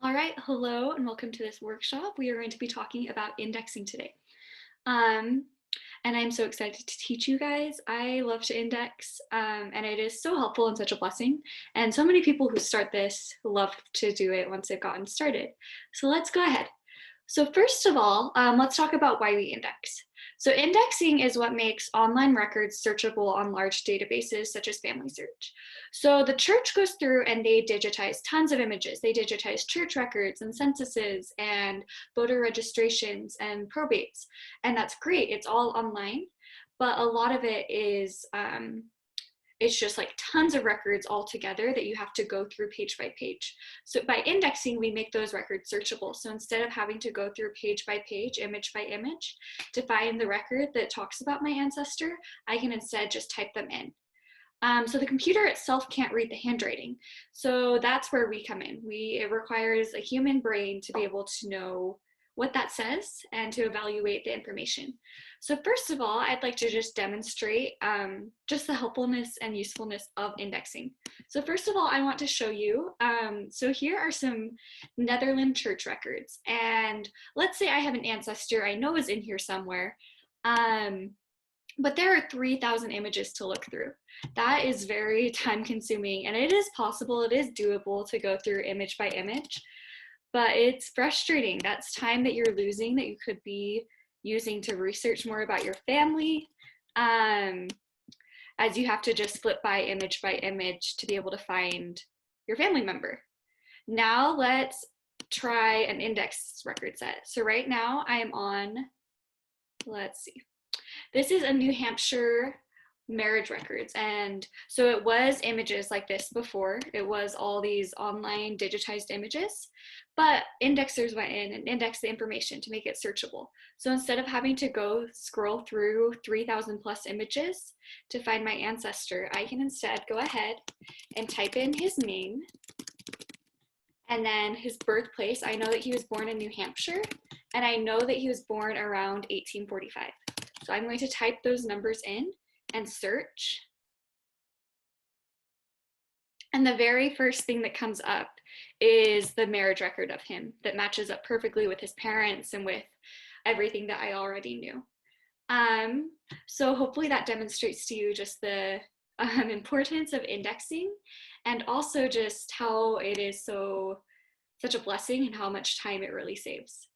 All right, hello and welcome to this workshop. We are going to be talking about indexing today. Um, and I'm so excited to teach you guys. I love to index and it is so helpful and such a blessing. And so many people who start this love to do it once they've gotten started. So let's go ahead. So first of all, let's talk about why we index. So indexing is what makes online records searchable on large databases such as FamilySearch. So the church goes through and they digitize tons of images. They digitize church records and censuses and voter registrations and probates. And that's great, it's all online, but a lot of it is it's just like tons of records all together that you have to go through page by page. So by indexing, we make those records searchable. So instead of having to go through page by page, image by image, to find the record that talks about my ancestor, I can instead just type them in. So the computer itself can't read the handwriting. So that's where we come in. It requires a human brain to be able to know what that says and to evaluate the information. So first of all, I'd like to just demonstrate just the helpfulness and usefulness of indexing. So first of all, I want to show you, so here are some Netherlands church records. And let's say I have an ancestor I know is in here somewhere, but there are 3,000 images to look through. That is very time consuming, and it is possible, it is doable to go through image by image, but it's frustrating. That's time that you're losing that you could be using to research more about your family, as you have to just flip by image to be able to find your family member. Now let's try an index record set. So right now I am on, let's see, this is a New Hampshire marriage records. And so it was images like this before. It was all these online digitized images, but indexers went in and indexed the information to make it searchable. So instead of having to go scroll through 3,000 plus images to find my ancestor, I can instead go ahead and type in his name and then his birthplace. I know that he was born in New Hampshire, and I know that he was born around 1845. So I'm going to type those numbers in and search. And the very first thing that comes up is the marriage record of him that matches up perfectly with his parents and with everything that I already knew. So hopefully that demonstrates to you just the importance of indexing, and also just how it is such a blessing and how much time it really saves.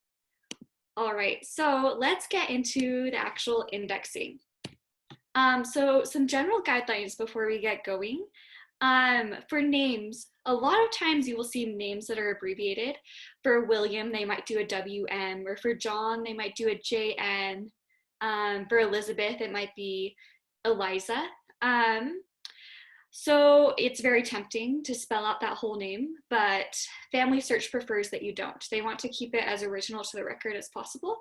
All right, so let's get into the actual indexing. So some general guidelines before we get going. For names, a lot of times you will see names that are abbreviated. For William, they might do a WM, or for John, they might do a JN. For Elizabeth, it might be Eliza. So it's very tempting to spell out that whole name, but FamilySearch prefers that you don't. They want to keep it as original to the record as possible.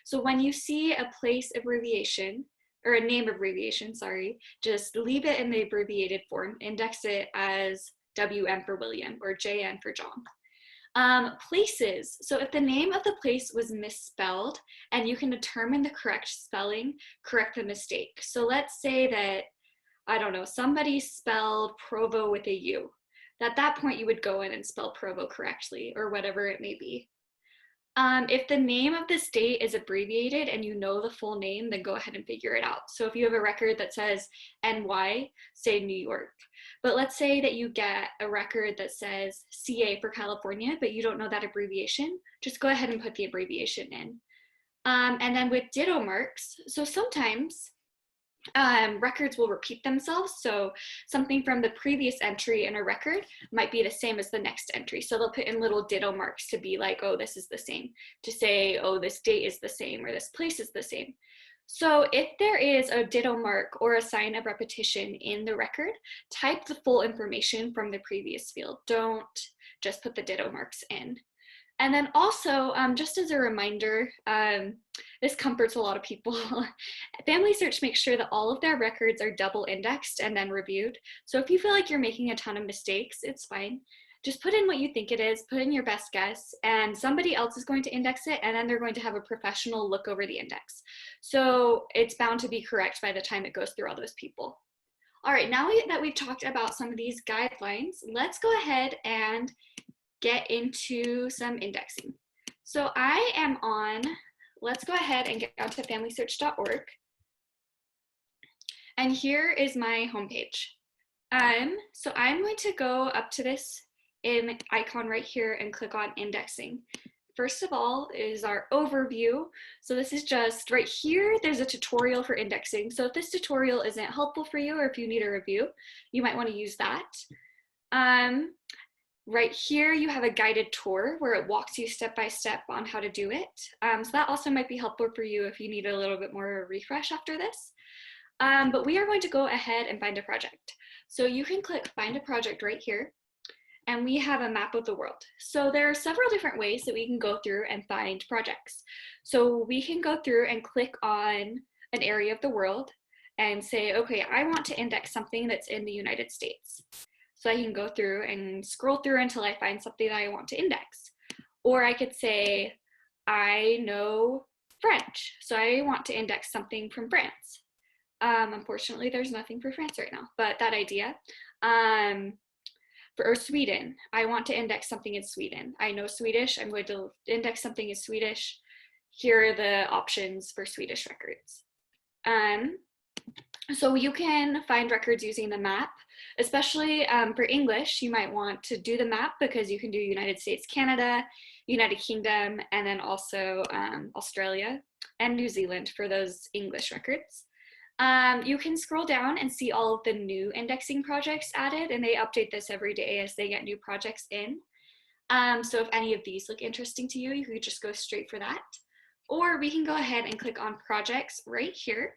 So when you see a place abbreviation, or a name abbreviation, sorry, just leave it in the abbreviated form. Index it as WM for William or JN for John. Places, so if the name of the place was misspelled and you can determine the correct spelling, correct the mistake. So let's say that, I don't know, somebody spelled Provo with a U. At that point, you would go in and spell Provo correctly, or whatever it may be. If the name of the state is abbreviated and you know the full name, then go ahead and figure it out. So if you have a record that says NY, say New York. But let's say that you get a record that says CA for California, but you don't know that abbreviation, just go ahead and put the abbreviation in. And then with ditto marks, so sometimes records will repeat themselves. So something from the previous entry in a record might be the same as the next entry. So they'll put in little ditto marks to be like, oh, this is the same, to say, oh, this date is the same, or this place is the same. So if there is a ditto mark or a sign of repetition in the record, type the full information from the previous field. Don't just put the ditto marks in. And then also, just as a reminder, this comforts a lot of people. FamilySearch makes sure that all of their records are double indexed and then reviewed. So if you feel like you're making a ton of mistakes, it's fine. Just put in what you think it is, put in your best guess, and somebody else is going to index it, and then they're going to have a professional look over the index. So it's bound to be correct by the time it goes through all those people. All right, now that we've talked about some of these guidelines, let's go ahead and get into some indexing. So I am on, let's go ahead and get onto FamilySearch.org. And here is my homepage. So I'm going to go up to this icon right here and click on indexing. First of all is our overview. So this is just right here, there's a tutorial for indexing. So if this tutorial isn't helpful for you or if you need a review, you might want to use that. Right here, you have a guided tour where it walks you step by step on how to do it. So that also might be helpful for you if you need a little bit more refresh after this. But we are going to go ahead and find a project. So you can click find a project right here, and we have a map of the world. So there are several different ways that we can go through and find projects. So we can go through and click on an area of the world and say, okay, I want to index something that's in the United States. So I can go through and scroll through until I find something that I want to index. Or I could say, I know French, so I want to index something from France. Unfortunately, there's nothing for France right now, but that idea. For Sweden, I want to index something in Sweden. I know Swedish, I'm going to index something in Swedish. Here are the options for Swedish records. So you can find records using the map, especially for English. You might want to do the map because you can do United States, Canada, United Kingdom, and then also Australia and New Zealand for those English records. You can scroll down and see all of the new indexing projects added, and they update this every day as they get new projects in. So if any of these look interesting to you, you could just go straight for that. Or we can go ahead and click on projects right here.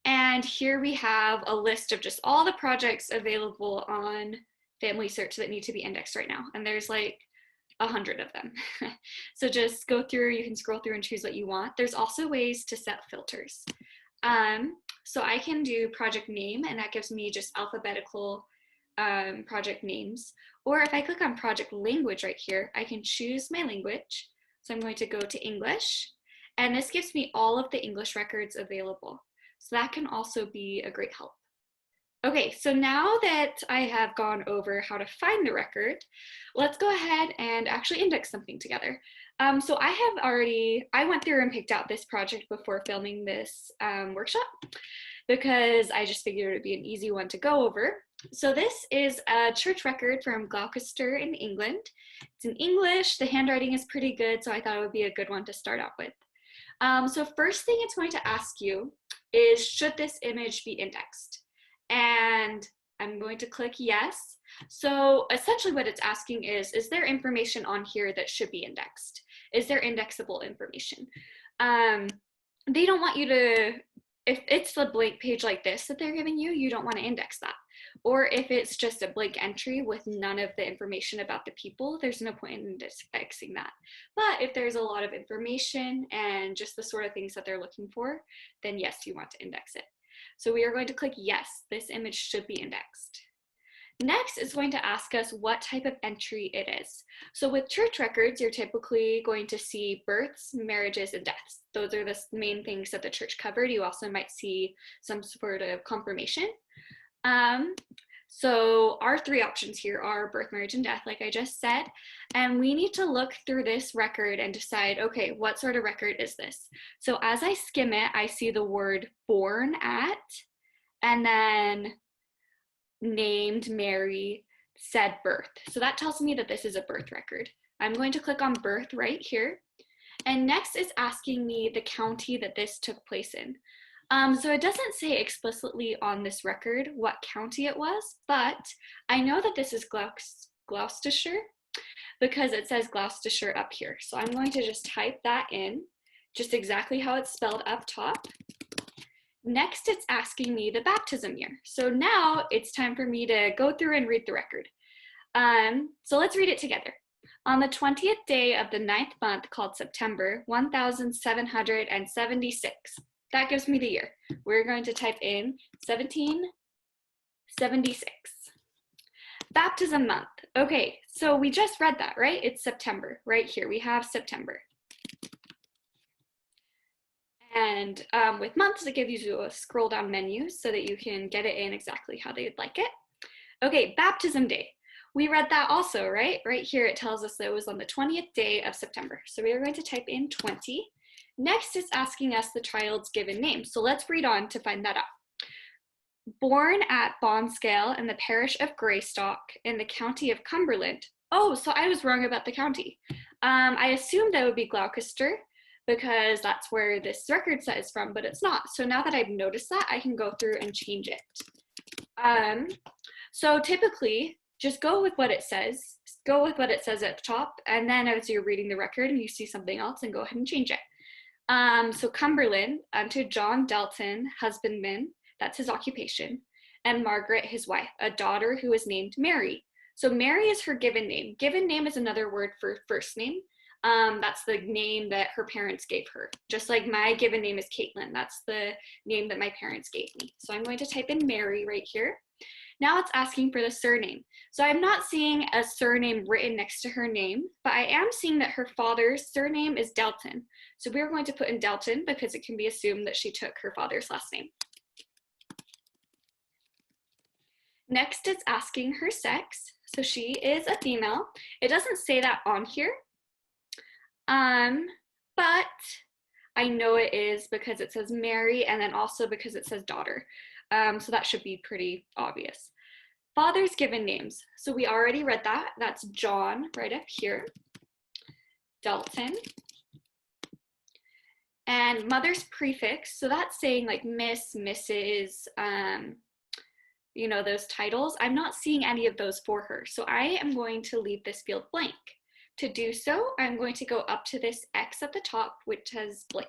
And here we have a list of just all the projects available on FamilySearch that need to be indexed right now. And there's like 100 of them. So just go through, you can scroll through and choose what you want. There's also ways to set filters. So I can do project name, and that gives me just alphabetical project names. Or if I click on project language right here, I can choose my language. So I'm going to go to English, and this gives me all of the English records available. So that can also be a great help. Okay, so now that I have gone over how to find the record, let's go ahead and actually index something together. So I went through and picked out this project before filming this workshop because I just figured it'd be an easy one to go over. So this is a church record from Gloucester in England. It's in English, the handwriting is pretty good, so I thought it would be a good one to start out with. So first thing it's going to ask you is, should this image be indexed? And I'm going to click yes. So essentially what it's asking is there information on here that should be indexed? Is there indexable information? They don't want you to, if it's a blank page like this that they're giving you, you don't want to index that. Or if it's just a blank entry with none of the information about the people, there's no point in indexing that. But if there's a lot of information and just the sort of things that they're looking for, then yes, you want to index it. So we are going to click yes, this image should be indexed. Next, it's going to ask us what type of entry it is. So with church records, you're typically going to see births, marriages, and deaths. Those are the main things that the church covered. You also might see some sort of confirmation. So our three options here are birth, marriage, and death, like I just said. And we need to look through this record and decide, okay, what sort of record is this? So as I skim it, I see the word born at, and then named Mary, said birth. So that tells me that this is a birth record. I'm going to click on birth right here. And next is asking me the county that this took place in. So it doesn't say explicitly on this record what county it was, but I know that this is Gloucestershire because it says Gloucestershire up here. So I'm going to just type that in, just exactly how it's spelled up top. Next, it's asking me the baptism year. So now it's time for me to go through and read the record. So let's read it together. On the 20th day of the 9th month called September, 1776. That gives me the year. We're going to type in 1776. Baptism month. Okay, so we just read that, right? It's September. Right here, we have September. And with months, it gives you a scroll down menu so that you can get it in exactly how they'd like it. Okay, baptism day. We read that also, right? Right here it tells us that it was on the 20th day of September. So we are going to type in 20. Next, it's asking us the child's given name. So let's read on to find that out. Born at Bonscale in the parish of Greystock in the county of Cumberland. Oh, so I was wrong about the county. I assumed that would be Gloucester because that's where this record set is from, but it's not. So now that I've noticed that, I can go through and change it. So typically, just go with what it says. Go with what it says at the top, and then as you're reading the record and you see something else, and go ahead and change it. So Cumberland, to John Dalton, husbandman, that's his occupation, and Margaret, his wife, a daughter who is named Mary. So Mary is her given name. Given name is another word for first name. That's the name that her parents gave her. Just like my given name is Kaitlyn. That's the name that my parents gave me. So I'm going to type in Mary right here. Now it's asking for the surname. So I'm not seeing a surname written next to her name, but I am seeing that her father's surname is Dalton. So we're going to put in Dalton because it can be assumed that she took her father's last name. Next, it's asking her sex. So she is a female. It doesn't say that on here, but I know it is because it says Mary and then also because it says daughter. So that should be pretty obvious. Father's given names. So we already read that. That's John right up here. Dalton. And mother's prefix. So that's saying like Miss, Mrs., you know, those titles. I'm not seeing any of those for her. So I am going to leave this field blank. To do so, I'm going to go up to this X at the top, which says blank.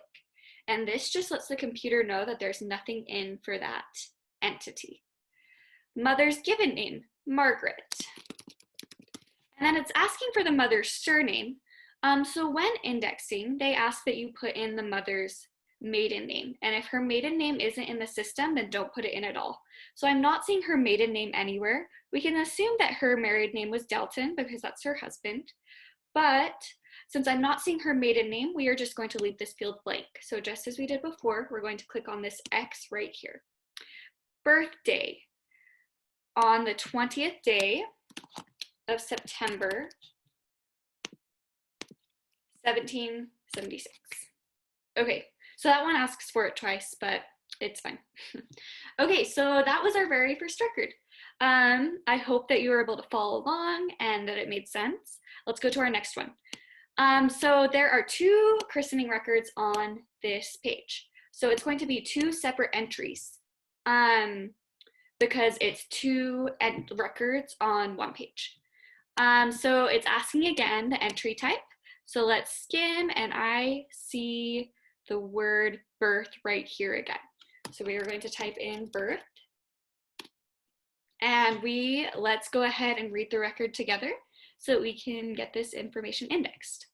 And this just lets the computer know that there's nothing in for that entity. Mother's given name, Margaret. And then it's asking for the mother's surname. So when indexing, they ask that you put in the mother's maiden name. And if her maiden name isn't in the system, then don't put it in at all. So I'm not seeing her maiden name anywhere. We can assume that her married name was Dalton because that's her husband. But since I'm not seeing her maiden name, we are just going to leave this field blank. So just as we did before, we're going to click on this X right here. Birthday. On the 20th day of September, 1776. Okay, so that one asks for it twice, but it's fine. Okay, so that was our very first record. I hope that you were able to follow along and that it made sense. Let's go to our next one. So there are 2 christening records on this page. So it's going to be 2 separate entries because it's 2 records on 1 page. So it's asking again the entry type. So let's skim and I see the word birth right here again. So we are going to type in birth. And let's go ahead and read the record together so that we can get this information indexed.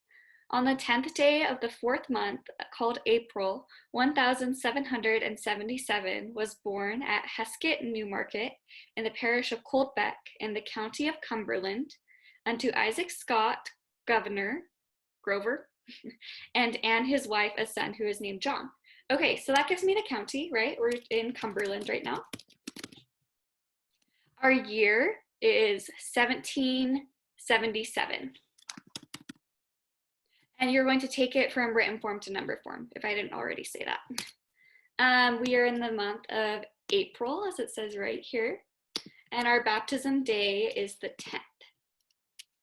On the 10th day of the 4th month, called April, 1777 was born at Heskett, Newmarket, in the parish of Coldbeck, in the county of Cumberland, unto Isaac Scott, Grover, and Anne his wife, a son who is named John. Okay, so that gives me the county, right? We're in Cumberland right now. Our year is 1777. And you're going to take it from written form to number form, if I didn't already say that. We are in the month of April, as it says right here. And our baptism day is the 10th.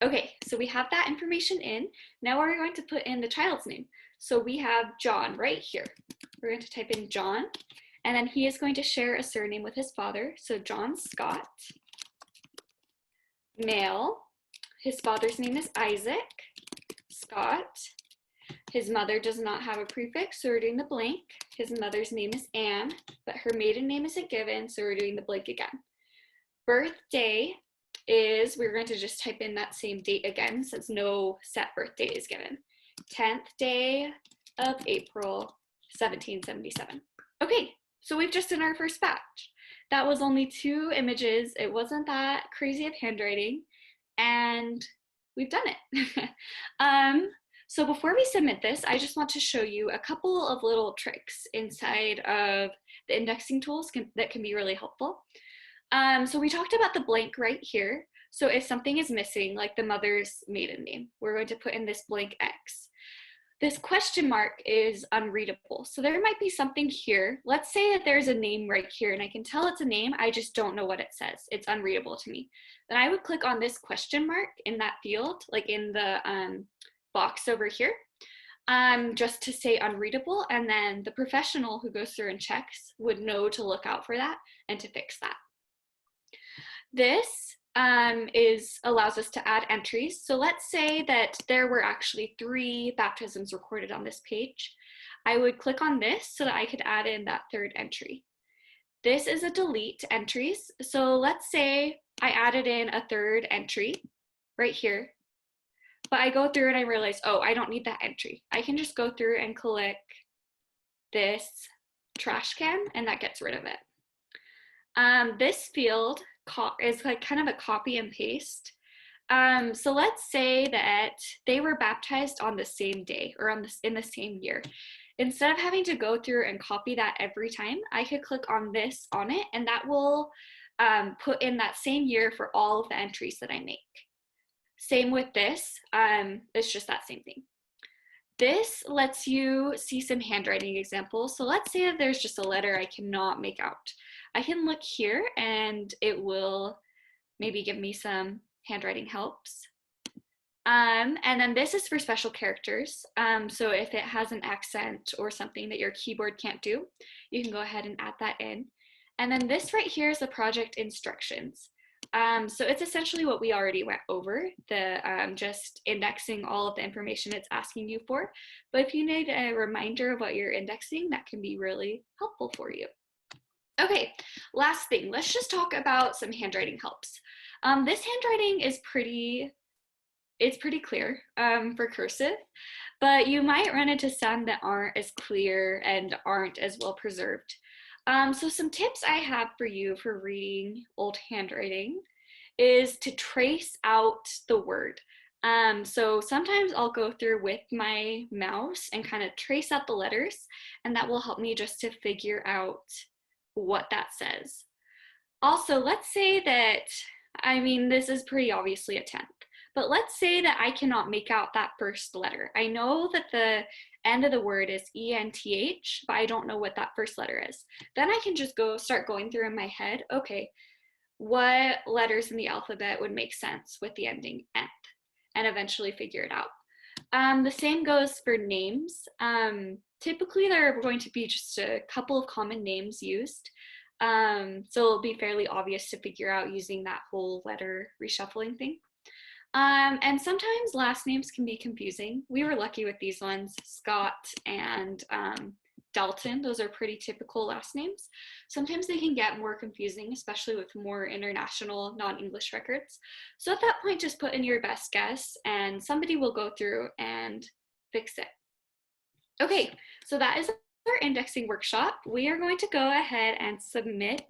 Okay, so we have that information in. Now we're going to put in the child's name. So we have John right here. We're going to type in John, and then he is going to share a surname with his father. So John Scott, male. His father's name is Isaac Scott. His mother does not have a prefix, so we're doing the blank. His mother's name is Anne, but her maiden name isn't given, so we're doing the blank again. Birthday is, we're going to just type in that same date again since no set birthday is given. 10th day of April, 1777. Okay, so we've just done our first batch. That was only 2 images. It wasn't that crazy of handwriting, and we've done it. So before we submit this, I just want to show you a couple of little tricks inside of the indexing tools that can be really helpful. So we talked about the blank right here. So if something is missing, like the mother's maiden name, we're going to put in this blank X. This question mark is unreadable. So there might be something here. Let's say that there's a name right here and I can tell it's a name, I just don't know what it says. It's unreadable to me. Then I would click on this question mark in that field, like in the box over here, just to say unreadable. And then the professional who goes through and checks would know to look out for that and to fix that. This allows us to add entries. So let's say that there were actually 3 baptisms recorded on this page. I would click on this so that I could add in that 3rd entry. This is a delete entries. So let's say I added in a 3rd entry right here, but I go through and I realize, oh, I don't need that entry. I can just go through and click this trash can and that gets rid of it. This field is like kind of a copy and paste. So let's say that they were baptized on the same day or in the same year. Instead of having to go through and copy that every time, I could click on this on it and that will put in that same year for all of the entries that I make. Same with this, it's just that same thing. This lets you see some handwriting examples. So let's say that there's just a letter I cannot make out. I can look here and it will maybe give me some handwriting helps. And then this is for special characters. So if it has an accent or something that your keyboard can't do, you can go ahead and add that in. And then this right here is the project instructions. So it's essentially what we already went over, the just indexing all of the information it's asking you for. But if you need a reminder of what you're indexing, that can be really helpful for you. Okay, last thing, let's just talk about some handwriting helps. This handwriting is pretty clear for cursive, but you might run into some that aren't as clear and aren't as well preserved. So some tips I have for you for reading old handwriting is to trace out the word. So sometimes I'll go through with my mouse and kind of trace out the letters, and that will help me just to figure out what that says. Also, let's say that, I mean, this is pretty obviously a tenth, but let's say that I cannot make out that first letter. I know that the end of the word is ENTH, but I don't know what that first letter is. Then I can just start going through in my head, okay, what letters in the alphabet would make sense with the ending nth, and eventually figure it out. The same goes for names. Typically there are going to be just a couple of common names used. So it'll be fairly obvious to figure out using that whole letter reshuffling thing. And sometimes last names can be confusing. We were lucky with these ones, Scott and Dalton. Those are pretty typical last names. Sometimes they can get more confusing, especially with more international non-English records. So at that point, just put in your best guess and somebody will go through and fix it. Okay, so that is our indexing workshop. We are going to go ahead and submit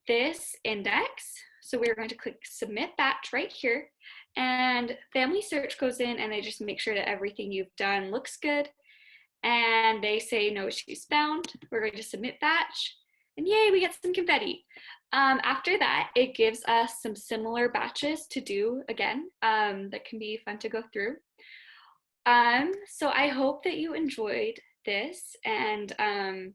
this index. So we're going to click submit batch right here, and FamilySearch goes in and they just make sure that everything you've done looks good. And they say no issues found. We're going to submit batch, and yay, we get some confetti. After that, it gives us some similar batches to do again that can be fun to go through. So I hope that you enjoyed this, and I'm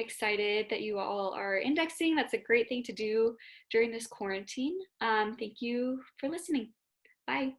excited that you all are indexing. That's a great thing to do during this quarantine. Thank you for listening. Bye.